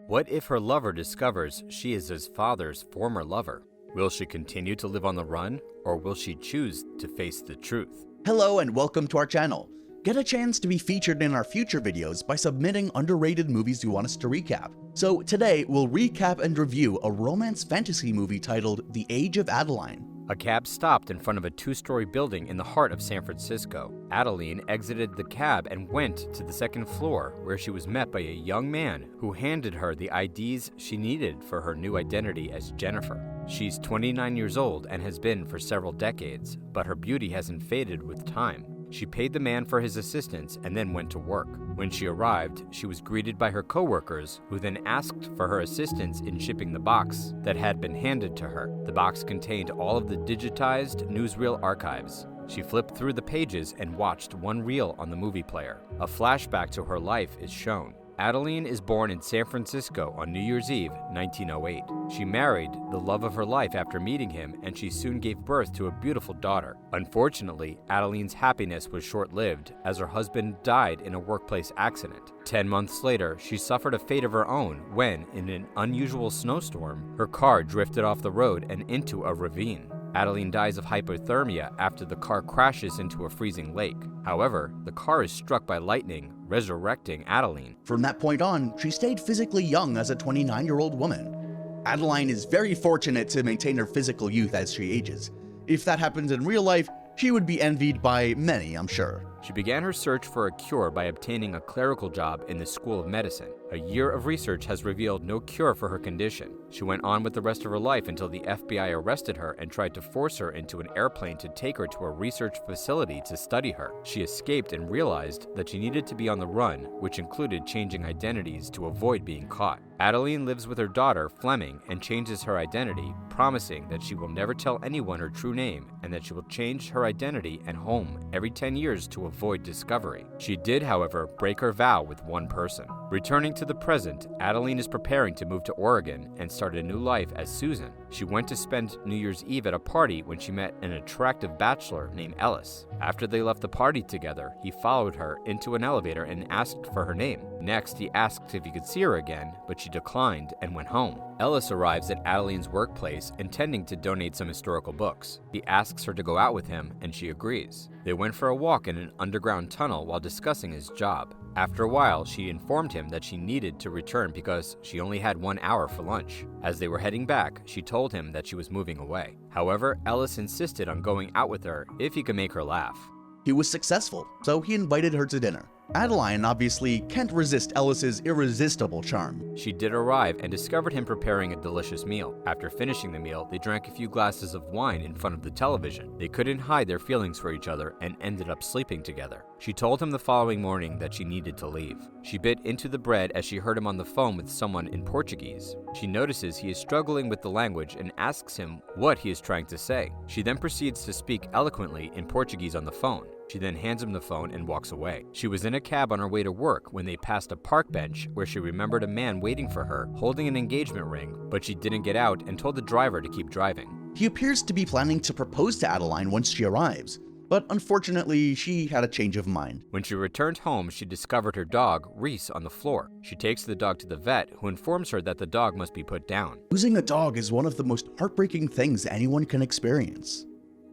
What if her lover discovers she is his father's former lover? Will she continue to live on the run, or will she choose to face the truth? Hello and welcome to our channel. Get a chance to be featured in our future videos by submitting underrated movies you want us to recap. So today, we'll recap and review a romance fantasy movie titled The Age of Adeline. A cab stopped in front of a two-story building in the heart of San Francisco. Adeline exited the cab and went to the second floor, where she was met by a young man who handed her the IDs she needed for her new identity as Jennifer. She's 29 years old and has been for several decades, but her beauty hasn't faded with time. She paid the man for his assistance and then went to work. When she arrived, she was greeted by her co-workers, who then asked for her assistance in shipping the box that had been handed to her. The box contained all of the digitized newsreel archives. She flipped through the pages and watched one reel on the movie player. A flashback to her life is shown. Adeline is born in San Francisco on New Year's Eve, 1908. She married the love of her life after meeting him, and she soon gave birth to a beautiful daughter. Unfortunately, Adeline's happiness was short-lived, as her husband died in a workplace accident. 10 months later, she suffered a fate of her own when, in an unusual snowstorm, her car drifted off the road and into a ravine. Adeline dies of hypothermia after the car crashes into a freezing lake. However, the car is struck by lightning, resurrecting Adeline. From that point on, she stayed physically young as a 29-year-old woman. Adeline is very fortunate to maintain her physical youth as she ages. If that happens in real life, she would be envied by many, I'm sure. She began her search for a cure by obtaining a clerical job in the School of Medicine. A year of research has revealed no cure for her condition. She went on with the rest of her life until the FBI arrested her and tried to force her into an airplane to take her to a research facility to study her. She escaped and realized that she needed to be on the run, which included changing identities to avoid being caught. Adeline lives with her daughter, Fleming, and changes her identity, promising that she will never tell anyone her true name and that she will change her identity and home every 10 years to avoid discovery. She did, however, break her vow with one person. Returning to the present, Adeline is preparing to move to Oregon and start a new life as Susan. She went to spend New Year's Eve at a party when she met an attractive bachelor named Ellis. After they left the party together, he followed her into an elevator and asked for her name. Next, he asked if he could see her again, but she declined and went home. Ellis arrives at Adeline's workplace intending to donate some historical books. He asks her to go out with him, and she agrees. They went for a walk in an underground tunnel while discussing his job. After a while, she informed him that she needed to return because she only had 1 hour for lunch. As they were heading back, she told him that she was moving away. However, Ellis insisted on going out with her if he could make her laugh. He was successful, so he invited her to dinner. Adeline obviously can't resist Ellis's irresistible charm. She did arrive and discovered him preparing a delicious meal. After finishing the meal, they drank a few glasses of wine in front of the television. They couldn't hide their feelings for each other and ended up sleeping together. She told him the following morning that she needed to leave. She bit into the bread as she heard him on the phone with someone in Portuguese. She notices he is struggling with the language and asks him what he is trying to say. She then proceeds to speak eloquently in Portuguese on the phone. She then hands him the phone and walks away. She was in a cab on her way to work when they passed a park bench where she remembered a man waiting for her, holding an engagement ring, but she didn't get out and told the driver to keep driving. He appears to be planning to propose to Adeline once she arrives, but unfortunately, she had a change of mind. When she returned home, she discovered her dog, Reese, on the floor. She takes the dog to the vet, who informs her that the dog must be put down. Losing a dog is one of the most heartbreaking things anyone can experience.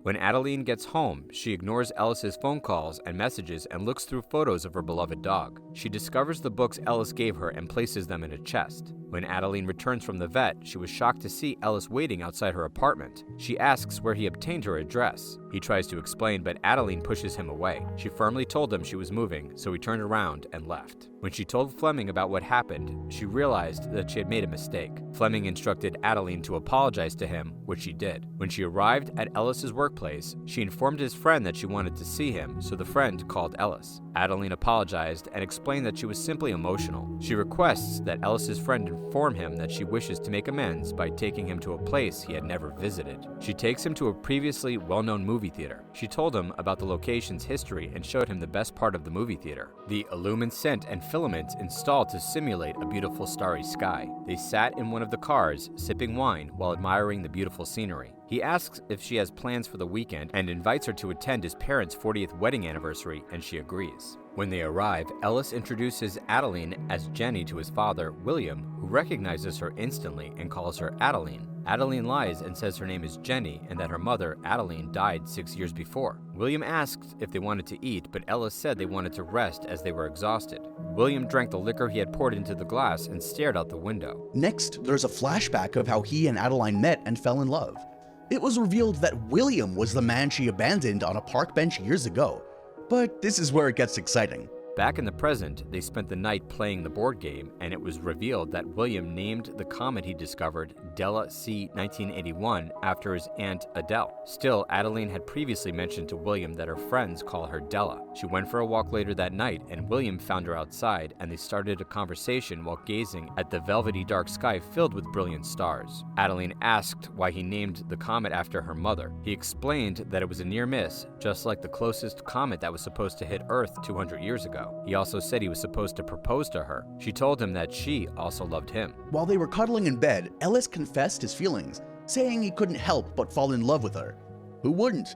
When Adeline gets home, she ignores Ellis's phone calls and messages and looks through photos of her beloved dog. She discovers the books Ellis gave her and places them in a chest. When Adeline returns from the vet, she was shocked to see Ellis waiting outside her apartment. She asks where he obtained her address. He tries to explain, but Adeline pushes him away. She firmly told him she was moving, so he turned around and left. When she told Fleming about what happened, she realized that she had made a mistake. Fleming instructed Adeline to apologize to him, which she did. When she arrived at Ellis's workplace, she informed his friend that she wanted to see him, so the friend called Ellis. Adeline apologized and explained that she was simply emotional. She requests that Ellis's friend inform him that she wishes to make amends by taking him to a place he had never visited. She takes him to a previously well-known movie theater. She told him about the location's history and showed him the best part of the movie theater, the illuminescent and filament installed to simulate a beautiful starry sky. They sat in one of the cars, sipping wine while admiring the beautiful scenery. He asks if she has plans for the weekend and invites her to attend his parents' 40th wedding anniversary, and she agrees. When they arrive, Ellis introduces Adeline as Jenny to his father, William, who recognizes her instantly and calls her Adeline. Adeline lies and says her name is Jenny and that her mother, Adeline, died 6 years before. William asked if they wanted to eat, but Ellis said they wanted to rest as they were exhausted. William drank the liquor he had poured into the glass and stared out the window. Next, there's a flashback of how he and Adeline met and fell in love. It was revealed that William was the man she abandoned on a park bench years ago. But this is where it gets exciting. Back in the present, they spent the night playing the board game, and it was revealed that William named the comet he discovered Della C 1981 after his aunt Adele. Still, Adeline had previously mentioned to William that her friends call her Della. She went for a walk later that night, and William found her outside, and they started a conversation while gazing at the velvety dark sky filled with brilliant stars. Adeline asked why he named the comet after her mother. He explained that it was a near miss, just like the closest comet that was supposed to hit Earth 200 years ago. He also said he was supposed to propose to her. She told him that she also loved him. While they were cuddling in bed, Ellis confessed his feelings, saying he couldn't help but fall in love with her. Who wouldn't?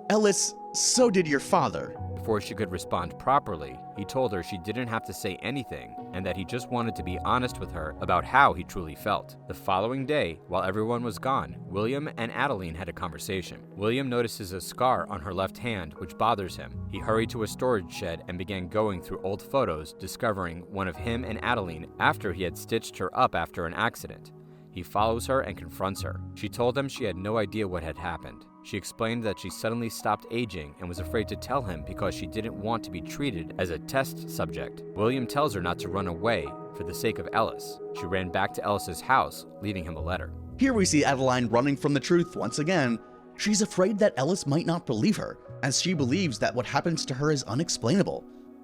Ellis, so did your father. Before she could respond properly, he told her she didn't have to say anything and that he just wanted to be honest with her about how he truly felt. The following day, while everyone was gone, William and Adeline had a conversation. William notices a scar on her left hand, which bothers him. He hurried to a storage shed and began going through old photos, discovering one of him and Adeline after he had stitched her up after an accident. He follows her and confronts her. She told him she had no idea what had happened. She explained that she suddenly stopped aging and was afraid to tell him because she didn't want to be treated as a test subject. William tells her not to run away for the sake of Ellis. She ran back to Ellis's house, leaving him a letter. Here we see Adeline running from the truth once again. She's afraid that Ellis might not believe her, as she believes that what happens to her is unexplainable.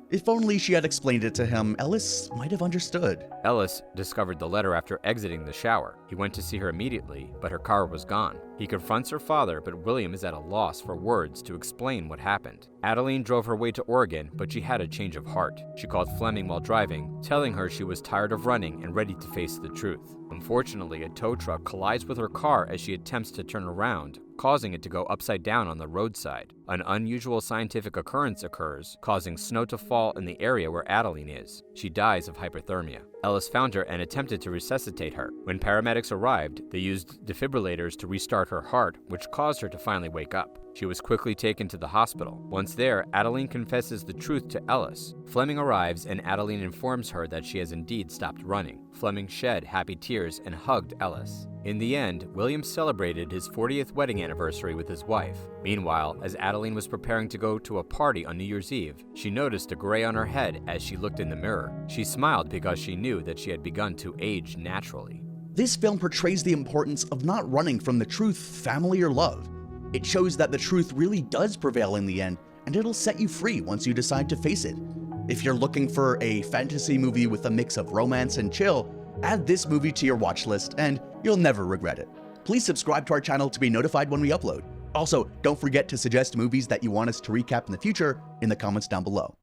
If only she had explained it to him, Ellis might have understood. Ellis discovered the letter after exiting the shower. He went to see her immediately, but her car was gone. He confronts her father, but William is at a loss for words to explain what happened. Adeline drove her way to Oregon, but she had a change of heart. She called Fleming while driving, telling her she was tired of running and ready to face the truth. Unfortunately, a tow truck collides with her car as she attempts to turn around, causing it to go upside down on the roadside. An unusual scientific occurrence occurs, causing snow to fall in the area where Adeline is. She dies of hypothermia. Ellis found her and attempted to resuscitate her. When paramedics arrived, they used defibrillators to restart her heart, which caused her to finally wake up. She was quickly taken to the hospital. Once there, Adeline confesses the truth to Ellis. Fleming arrives and Adeline informs her that she has indeed stopped running. Fleming shed happy tears and hugged Ellis. In the end, William celebrated his 40th wedding anniversary with his wife. Meanwhile, as Adeline was preparing to go to a party on New Year's Eve, she noticed a gray on her head as she looked in the mirror. She smiled because she knew that she had begun to age naturally. This film portrays the importance of not running from the truth, family, or love. It shows that the truth really does prevail in the end, and it'll set you free once you decide to face it. If you're looking for a fantasy movie with a mix of romance and chill, add this movie to your watch list and you'll never regret it. Please subscribe to our channel to be notified when we upload. Also, don't forget to suggest movies that you want us to recap in the future in the comments down below.